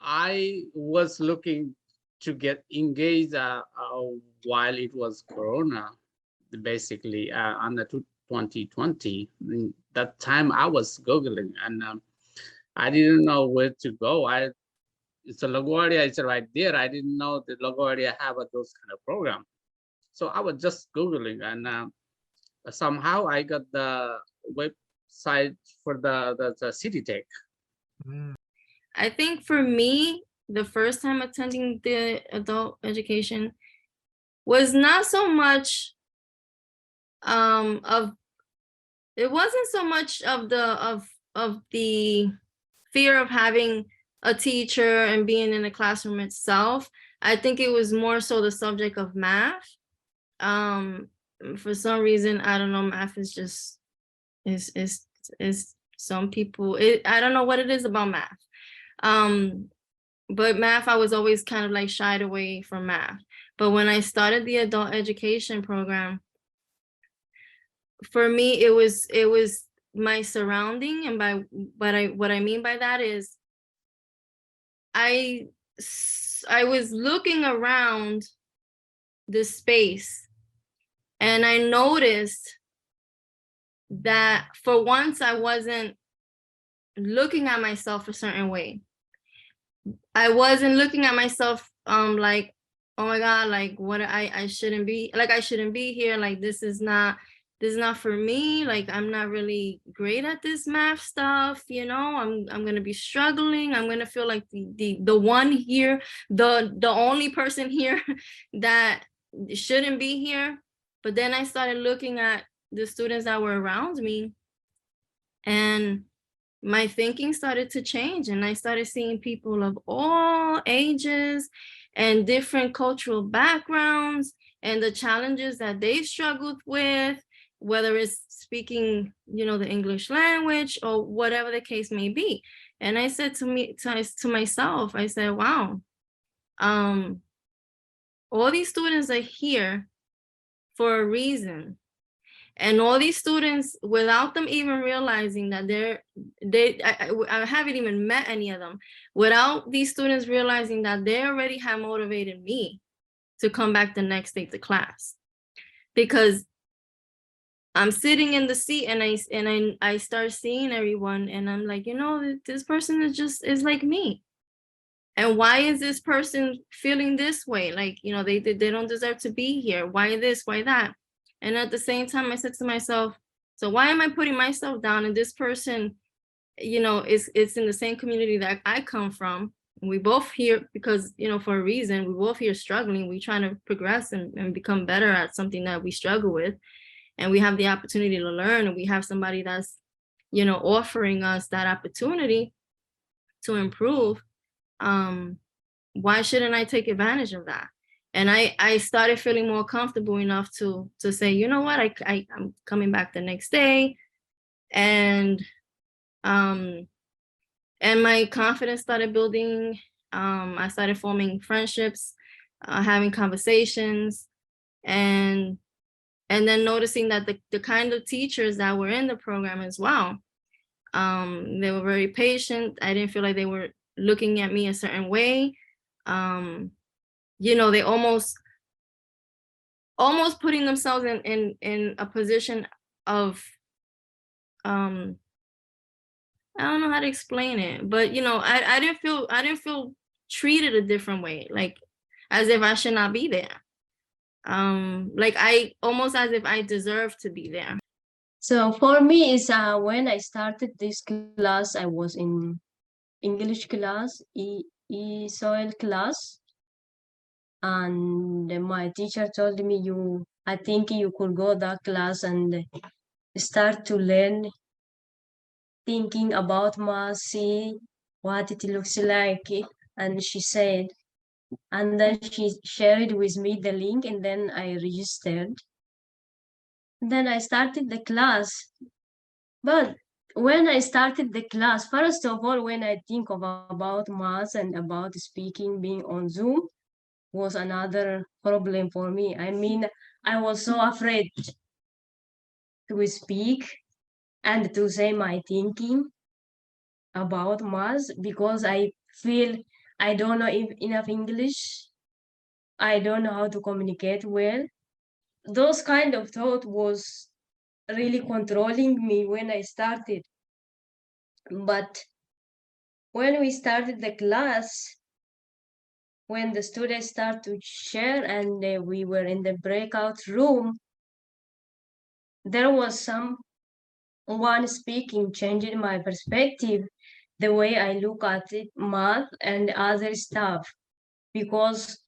I was looking to get engaged while it was Corona, basically on the 2020. That time I was Googling and I didn't know where to go. It's a LaGuardia, it's right there. I didn't know that LaGuardia have those kind of program. So I was just Googling and somehow I got the website for the City Tech. I think for me, the first time attending the adult education was not so much it wasn't so much of the fear of having a teacher and being in a classroom itself. I think it was more so the subject of math. For some reason, I don't know, math is just is some people, I don't know what it is about math. But math, I was always kind of like shied away from math. But when I started the adult education program, for me, it was my surrounding, and by what I mean by that is I was looking around the space and I noticed that for once I wasn't looking at myself a certain way. I wasn't looking at myself like, oh my God, like what I shouldn't be, like I shouldn't be here, like this is not for me, like I'm not really great at this math stuff, you know, I'm gonna be struggling, I'm gonna feel like the one here, the only person here that shouldn't be here. But then I started looking at the students that were around me, and my thinking started to change, and I started seeing people of all ages and different cultural backgrounds and the challenges that they struggled with, whether it's speaking, you know, the English language or whatever the case may be. And I said to myself, I said, wow, all these students are here for a reason. And all these students, without them even realizing that I haven't even met any of them, without these students realizing that they already have motivated me to come back the next day to class. Because I'm sitting in the seat and I start seeing everyone, and I'm like, you know, this person is like me. And why is this person feeling this way? Like, you know, they don't deserve to be here. Why this, why that? And at the same time, I said to myself, so why am I putting myself down? And this person, you know, it's in the same community that I come from. We both here because, you know, for a reason, we both here struggling. We trying to progress and become better at something that we struggle with. And we have the opportunity to learn, and we have somebody that's, you know, offering us that opportunity to improve. Why shouldn't I take advantage of that? And I started feeling more comfortable enough to say, you know what, I'm coming back the next day. And my confidence started building. I started forming friendships, having conversations, and then noticing that the kind of teachers that were in the program as well, they were very patient. I didn't feel like they were looking at me a certain way. You know, they almost putting themselves in a position of, I don't know how to explain it, but you know, I didn't feel treated a different way, like as if I should not be there. Like I almost as if I deserve to be there. So for me is when I started this class, I was in English class, soil class, and my teacher told me, I think you could go that class and start to learn, thinking about math, see what it looks like. And she said, and then she shared with me the link, and then I registered. And then I started the class. But when I started the class, first of all, when I think about math and about speaking, being on Zoom was another problem for me. I mean, I was so afraid to speak and to say my thinking about math because I feel I don't know enough English. I don't know how to communicate well. Those kind of thought was really controlling me when I started. But when we started the class, when the students start to share and we were in the breakout room, there was someone speaking, changing my perspective, the way I look at it, math and other stuff, because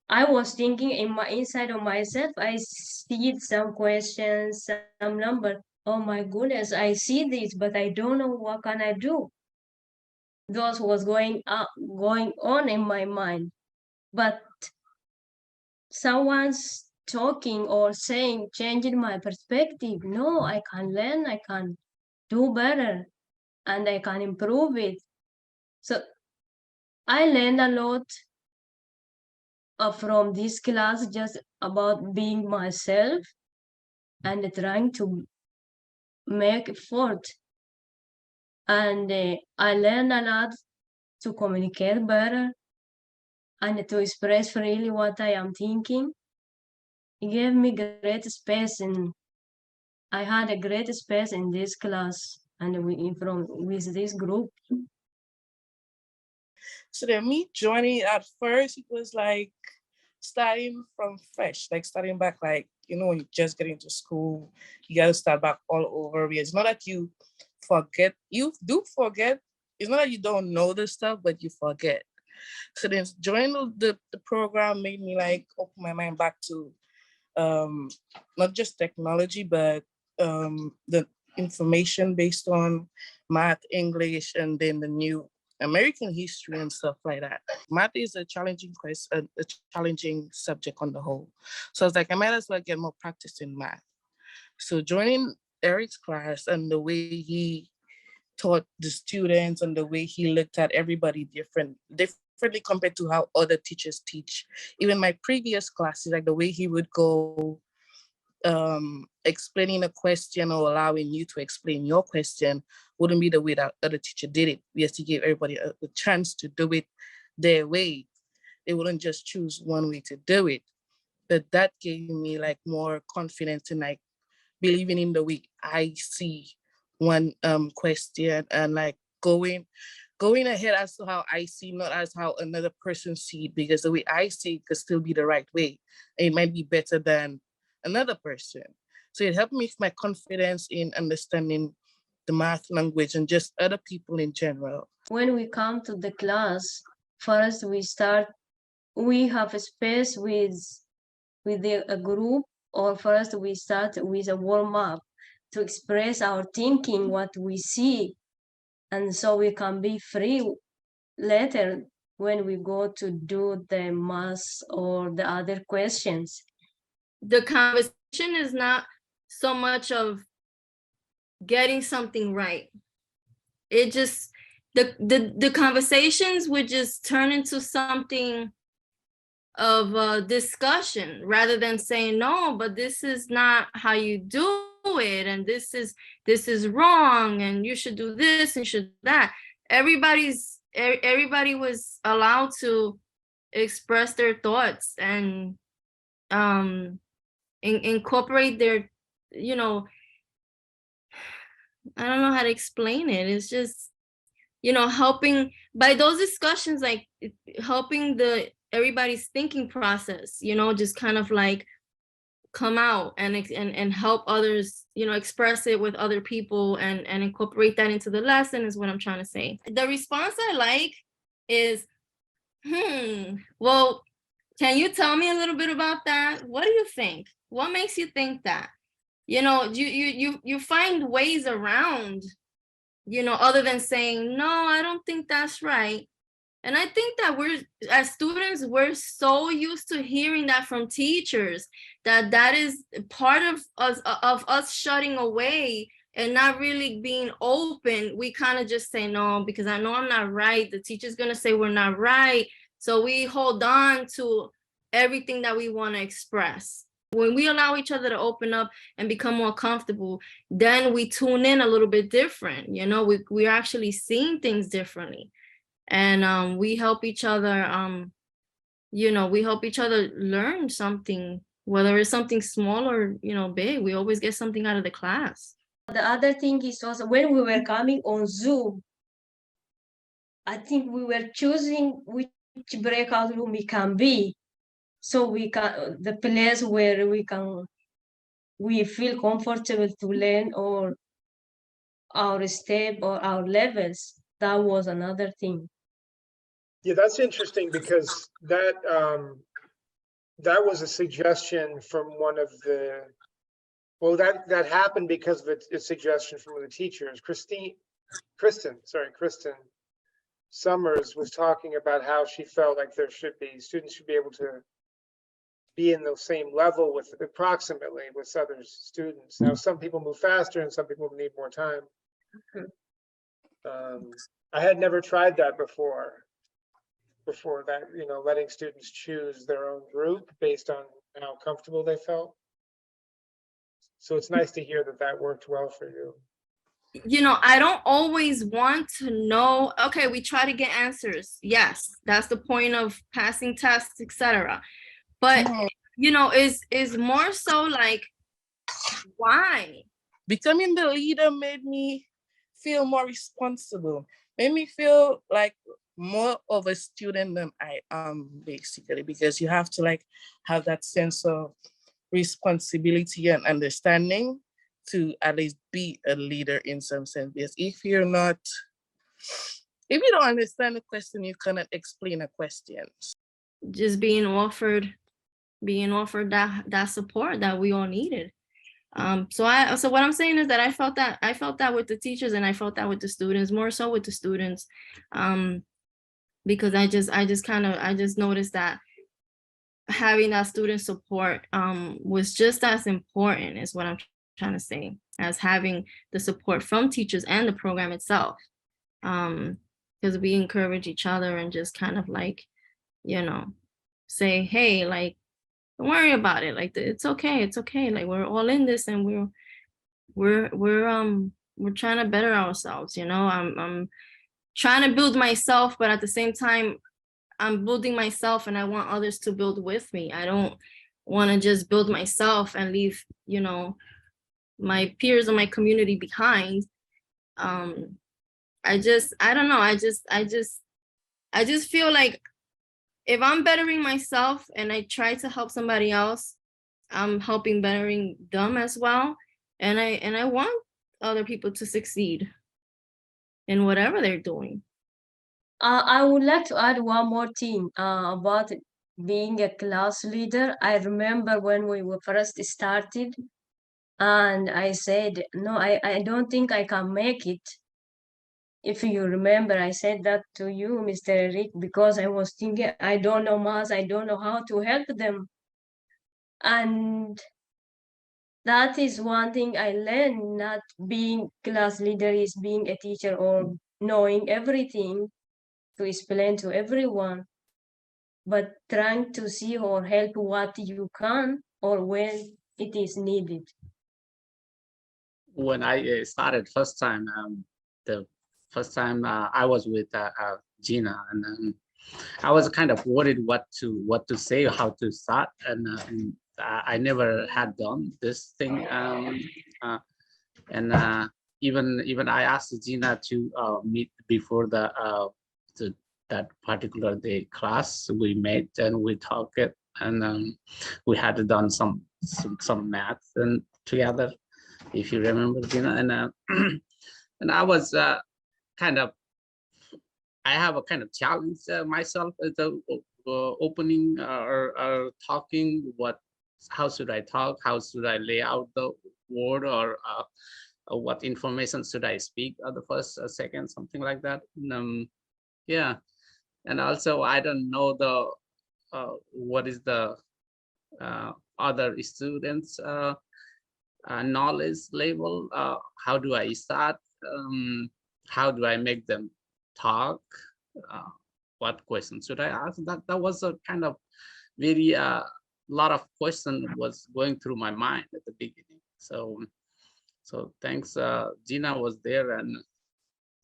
I was thinking inside of myself, I see some questions, some number. Oh my goodness, I see this, but I don't know what can I do. Those was going on in my mind. But someone's talking or saying, changing my perspective. No, I can learn, I can do better, and I can improve it. So I learned a lot from this class, just about being myself and trying to make effort. And I learned a lot to communicate better and to express freely what I am thinking. It gave me great space, and I had a great space in this class and with this group. So then me joining at first, it was like starting from fresh, like starting back, like, you know, when you just get into school, you got to start back all over. It's not that you forget, you do forget. It's not that you don't know the stuff, but you forget. So then joining the program made me like open my mind back to not just technology, but the information based on math, English, and then the new American history and stuff like that. Math is a challenging question, a challenging subject on the whole. So I was like, I might as well get more practice in math. So joining Eric's class and the way he taught the students and the way he looked at everybody differently compared to how other teachers teach. Even my previous classes, like the way he would go explaining a question or allowing you to explain your question wouldn't be the way that other teacher did it. Yes, he gave everybody a chance to do it their way. They wouldn't just choose one way to do it. But that gave me like more confidence in like believing in the way I see one question and like going ahead as to how I see, not as how another person see it, because the way I see it could still be the right way. And it might be better than another person. So it helped me with my confidence in understanding the math language and just other people in general. When we come to the class, first we have a space with a group, or first we start with a warm-up to express our thinking, what we see, and so we can be free later when we go to do the math or the other questions. The conversation is not so much of getting something right. It just, the conversations would just turn into something of a discussion rather than saying, no, but this is not how you do it, and this is wrong, and you should do this and should that. Everybody was allowed to express their thoughts and incorporate their, you know, I don't know how to explain it. It's just, you know, helping by those discussions, like helping everybody's thinking process, you know, just kind of like come out and help others, you know, express it with other people and incorporate that into the lesson is what I'm trying to say. The response I like is, well, can you tell me a little bit about that? What do you think? What makes you think that? You know, you find ways around, you know, other than saying, no, I don't think that's right. And I think that as students, we're so used to hearing that from teachers, that is part of us shutting away and not really being open. We kind of just say, no, because I know I'm not right. The teacher's going to say we're not right. So we hold on to everything that we want to express. When we allow each other to open up and become more comfortable, then we tune in a little bit different. You know, we're actually seeing things differently. And we help each other, we help each other learn something, whether it's something small or, big. We always get something out of the class. The other thing is also when we were coming on Zoom, I think we were choosing which breakout room we can be. So we can, the place where we feel comfortable to learn or our step or our levels. That was another thing. Yeah, that's interesting because that that was a suggestion from one of the, well, that happened because of a suggestion from one of the teachers. Kristen Summers was talking about how she felt like students should be able to be in the same level with approximately with other students. Now, some people move faster and some people need more time. I had never tried that before that, letting students choose their own group based on how comfortable they felt. So it's nice to hear that that worked well for you. I don't always want to know, okay, we try to get answers. Yes, that's the point of passing tests, etc. But, is more so like, why? Becoming the leader made me feel more responsible, made me feel like more of a student than I am, basically, because you have to have that sense of responsibility and understanding to at least be a leader in some sense. Because if you don't understand a question, you cannot explain a question. Just being offered that support that we all needed. So what I'm saying is that I felt that with the teachers, and I felt that with the students, more so with the students, because I just noticed that having that student support was just as important, is what I'm trying to say, as having the support from teachers and the program itself, because we encourage each other and just kind of say, hey, don't worry about it, it's okay, we're all in this, and we're trying to better ourselves. I'm trying to build myself, but at the same time I'm building myself, and I want others to build with me. I don't want to just build myself and leave my peers and my community behind. I don't know, I just feel like if I'm bettering myself and I try to help somebody else, I'm helping bettering them as well. And I want other people to succeed in whatever they're doing. I would like to add one more thing about being a class leader. I remember when we were first started, and I said, no, I don't think I can make it. If you remember, I said that to you, Mr. Eric, because I was thinking, I don't know math, I don't know how to help them. And that is one thing I learned, not being class leader is being a teacher or knowing everything to explain to everyone, but trying to see or help what you can or when it is needed. When I started first time, the first time I was with Gina, and I was kind of worried what to say, how to start, and I never had done this thing, and even I asked Gina to meet before that particular day class. We met and we talked, and we had done some math and together, if you remember, Gina, and and I was kind of, I have a kind of challenge myself at the opening or talking. How should I talk? How should I lay out the word, or what information should I speak at the first or second, something like that. Yeah, and also I don't know what is the other students' knowledge level. How do I start? How do I make them talk? What questions should I ask? That was a kind of very lot of questions was going through my mind at the beginning. So thanks, Gina was there, and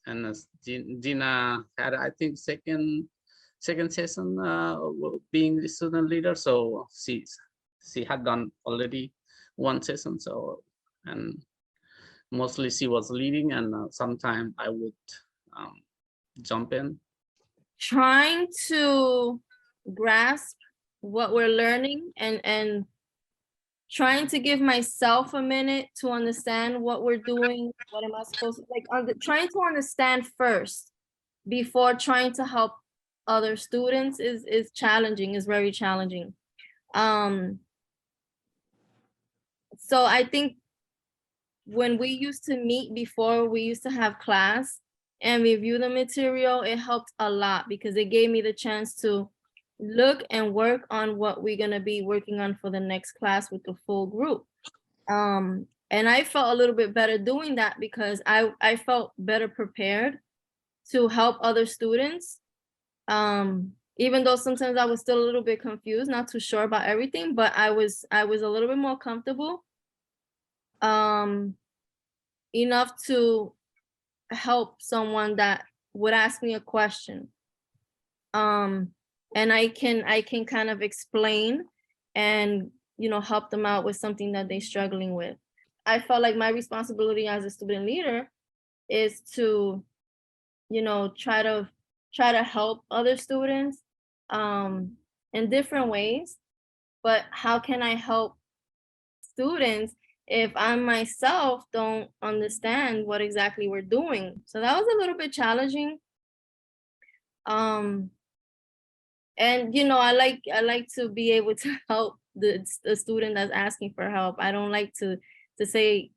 and as Gina had, I think, second session being the student leader. So she had done already one session. So, and mostly she was leading, and sometimes I would jump in. Trying to grasp what we're learning and trying to give myself a minute to understand what we're doing, what am I supposed to, like, trying to understand first before trying to help other students is challenging, is very challenging. So I think when we used to meet before, we used to have class and review the material, it helped a lot because it gave me the chance to look and work on what we're gonna be working on for the next class with the full group. And I felt a little bit better doing that because I felt better prepared to help other students. Even though sometimes I was still a little bit confused, not too sure about everything, but I was a little bit more comfortable enough to help someone that would ask me a question. And I can kind of explain and, you know, help them out with something that they're struggling with. I felt like my responsibility as a student leader is to, you know, try to help other students in different ways. But how can I help students if I myself don't understand what exactly we're doing? So that was a little bit challenging. And you know, I like to be able to help the student that's asking for help. I don't like to say,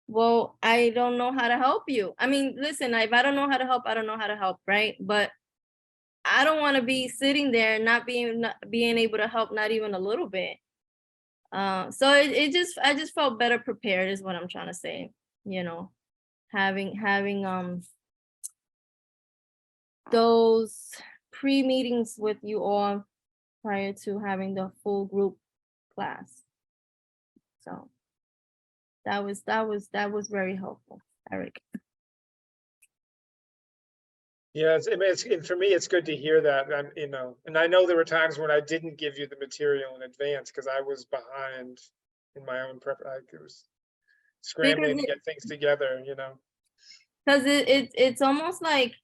well, I don't know how to help you. I mean, listen, if I don't know how to help, I don't know how to help, right? But I don't want to be sitting there not being able to help, not even a little bit. So I just felt better prepared is what I'm trying to say, you know, having those pre-meetings with you all prior to having the full group class. So that was very helpful, Eric. Yeah, for me, it's good to hear that. You know, and I know there were times when I didn't give you the material in advance because I was behind in my own prep. I was scrambling to get things together, you know. Because it's almost like,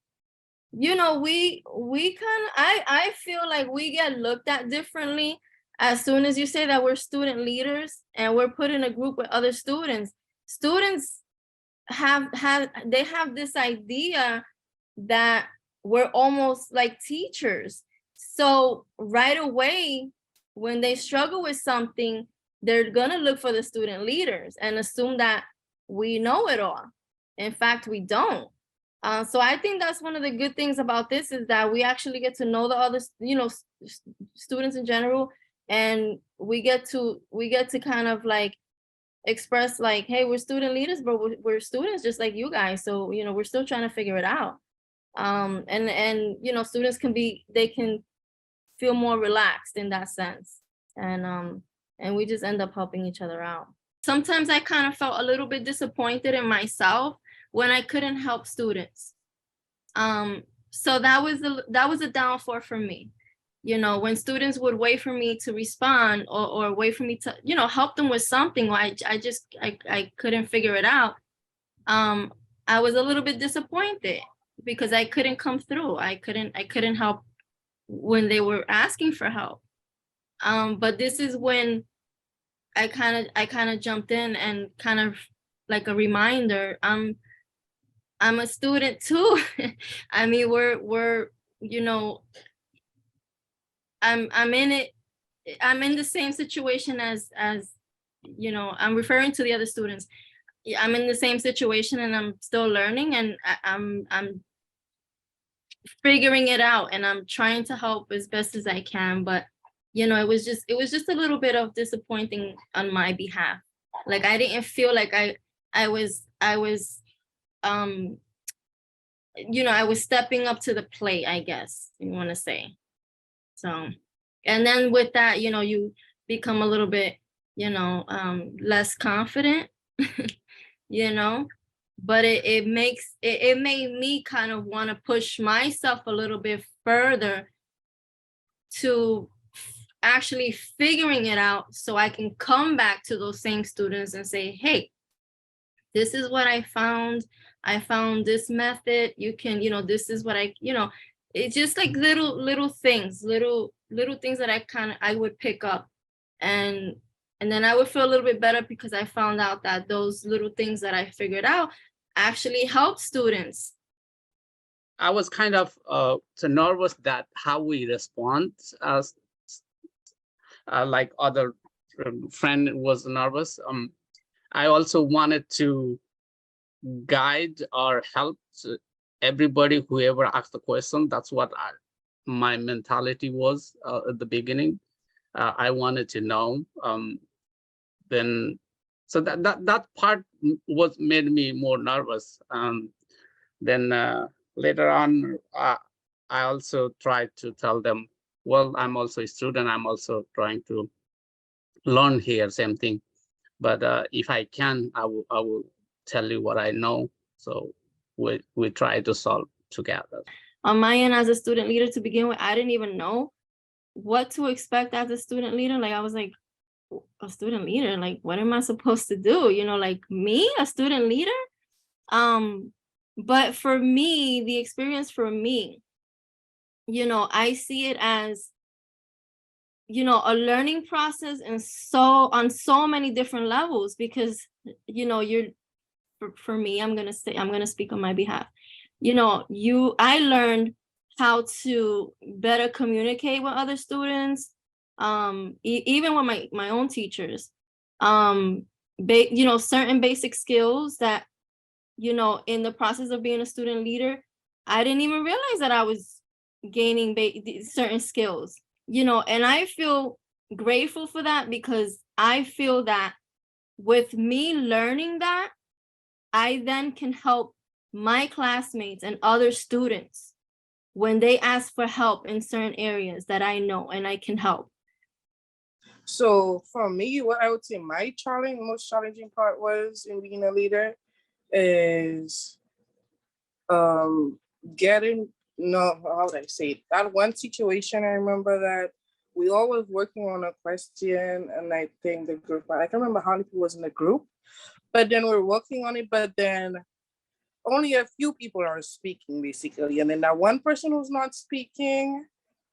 you know, we kind of, I feel like we get looked at differently as soon as you say that we're student leaders and we're put in a group with other students. Students have this idea that we're almost like teachers. So right away, when they struggle with something, they're gonna look for the student leaders and assume that we know it all. In fact, we don't. So I think that's one of the good things about this is that we actually get to know the other, you know, students in general, and we get to kind of like express like, hey, we're student leaders, but we're students just like you guys. So, you know, we're still trying to figure it out. And you know, students they can feel more relaxed in that sense. And we just end up helping each other out. Sometimes I kind of felt a little bit disappointed in myself when I couldn't help students. So that was a downfall for me. You know, when students would wait for me to respond or wait for me to, you know, help them with something, or I couldn't figure it out. I was a little bit disappointed because I couldn't come through. I couldn't help when they were asking for help. But this is when I kind of jumped in and kind of like a reminder, I'm a student too. I mean, we're, you know, I'm in it. I'm in the same situation as, you know, I'm referring to the other students. I'm in the same situation and I'm still learning, and I'm figuring it out, and I'm trying to help as best as I can. But, you know, it was just a little bit of disappointing on my behalf. Like I didn't feel like I was you know, I was stepping up to the plate, I guess you want to say. So, and then with that, you know, you become a little bit, you know, less confident, you know, but it made me kind of want to push myself a little bit further to actually figuring it out, so I can come back to those same students and say, hey, this is what I found. I found this method. You can, this is what it's just like little things, little things that I would pick up, and then I would feel a little bit better because I found out that those little things that I figured out actually help students. I was kind of so nervous that how we respond, like other friend was nervous. I also wanted to guide or help everybody, whoever asked the question. That's what my mentality was at the beginning. I wanted to know. Then, so that part was made me more nervous. Then later on, I also tried to tell them, well, I'm also a student. I'm also trying to learn here, same thing. But if I can, I will tell you what I know. So we try to solve together. On my end, as a student leader to begin with, I didn't even know what to expect as a student leader. Like, I was like, a student leader, like, what am I supposed to do? Like, me, a student leader? But for me, the experience for me, I see it as, a learning process, and on so many different levels, because, for me, I'm going to speak on my behalf. I learned how to better communicate with other students, even with my own teachers, certain basic skills that, in the process of being a student leader, I didn't even realize that I was gaining certain skills, and I feel grateful for that, because I feel that with me learning that, I then can help my classmates and other students when they ask for help in certain areas that I know and I can help. So for me, what I would say my most challenging part was in being a leader is how would I say it? That one situation, I remember that we all was working on a question, and I think the group, I can't remember how many people was in the group, but then we're working on it, but then only a few people are speaking, basically. And then that one person who's not speaking,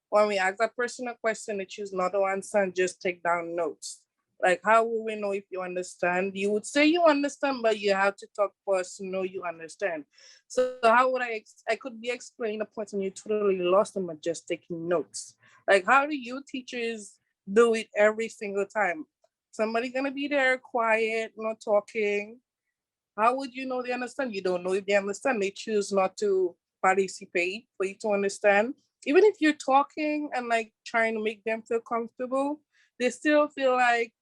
when we ask that person a question, they choose not to answer and just take down notes. Like, how will we know if you understand? You would say you understand, but you have to talk for us to know you understand. So how would I could be explaining a point and you totally lost them at just taking notes. Like, how do you teachers do it every single time? Somebody gonna be there quiet, not talking. How would you know they understand? You don't know if they understand. They choose not to participate for you to understand. Even if you're talking and like trying to make them feel comfortable, they still feel like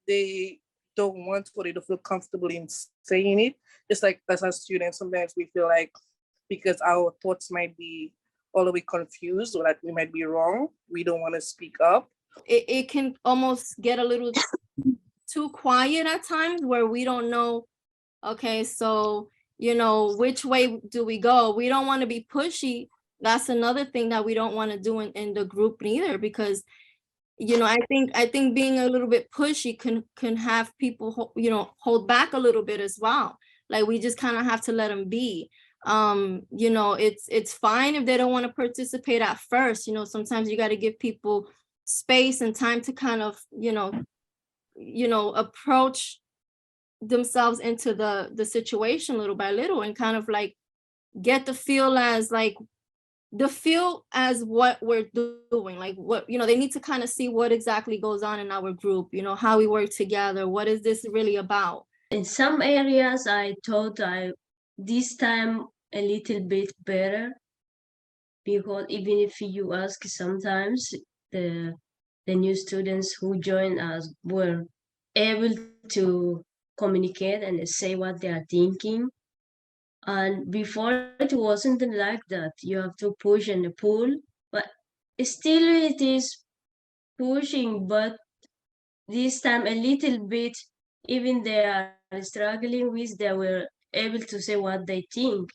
they don't want to, or they don't feel comfortable in saying it. Just like as a student, sometimes we feel like because our thoughts might be all the way confused or that we might be wrong, we don't want to speak up. It can almost get a little too quiet at times where we don't know, okay, so, which way do we go? We don't want to be pushy. That's another thing that we don't want to do in the group either, because, I think being a little bit pushy can have people, hold back a little bit as well. Like, we just kind of have to let them be. It's fine if they don't want to participate at first. Sometimes you got to give people space and time to kind of, approach themselves into the situation little by little, and kind of like get the feel as what we're doing, like what, they need to kind of see what exactly goes on in our group, how we work together, what is this really about. In some areas, I thought this time a little bit better, because even if you ask, sometimes the new students who join us were able to communicate and say what they are thinking. And before, it wasn't like that. You have to push and pull, but still it is pushing, but this time a little bit, even they are struggling with, they were able to say what they think.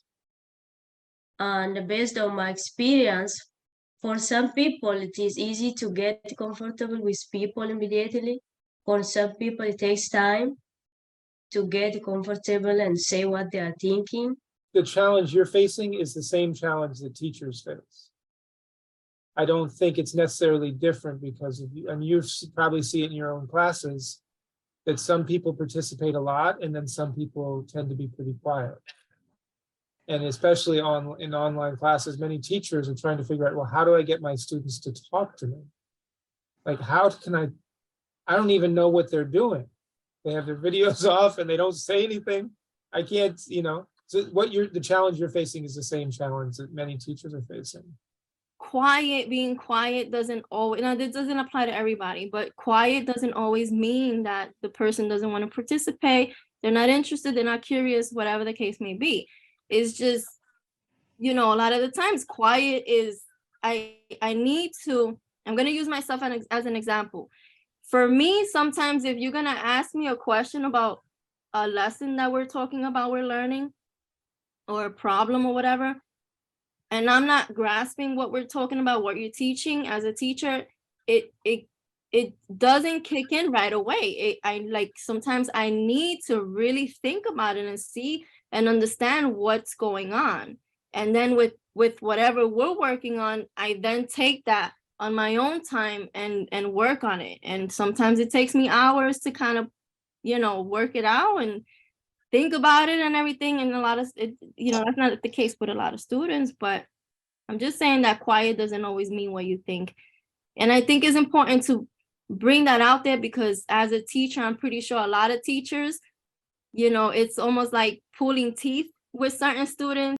And based on my experience, for some people, it is easy to get comfortable with people immediately. For some people, it takes time to get comfortable and say what they are thinking. The challenge you're facing is the same challenge that teachers face. I don't think it's necessarily different because of you, and you probably see it in your own classes, that some people participate a lot and then some people tend to be pretty quiet. And especially in online classes, many teachers are trying to figure out, well, how do I get my students to talk to me? Like, how can I don't even know what they're doing. They have their videos off and they don't say anything. I can't, so the challenge you're facing is the same challenge that many teachers are facing. Being quiet doesn't always, this doesn't apply to everybody, but quiet doesn't always mean that the person doesn't want to participate. They're not interested, they're not curious, whatever the case may be. It's just, a lot of the times quiet is, I'm going to use myself as an example. For me, sometimes if you're going to ask me a question about a lesson that we're talking about, we're learning, or a problem or whatever, and I'm not grasping what we're talking about, what you're teaching as a teacher, it doesn't kick in right away. Sometimes I need to really think about it and see and understand what's going on. And then with whatever we're working on, I then take that on my own time and work on it. And sometimes it takes me hours to kind of, work it out and think about it and everything. And a lot of it, that's not the case with a lot of students, but I'm just saying that quiet doesn't always mean what you think. And I think it's important to bring that out there because as a teacher, I'm pretty sure a lot of teachers, it's almost like pulling teeth with certain students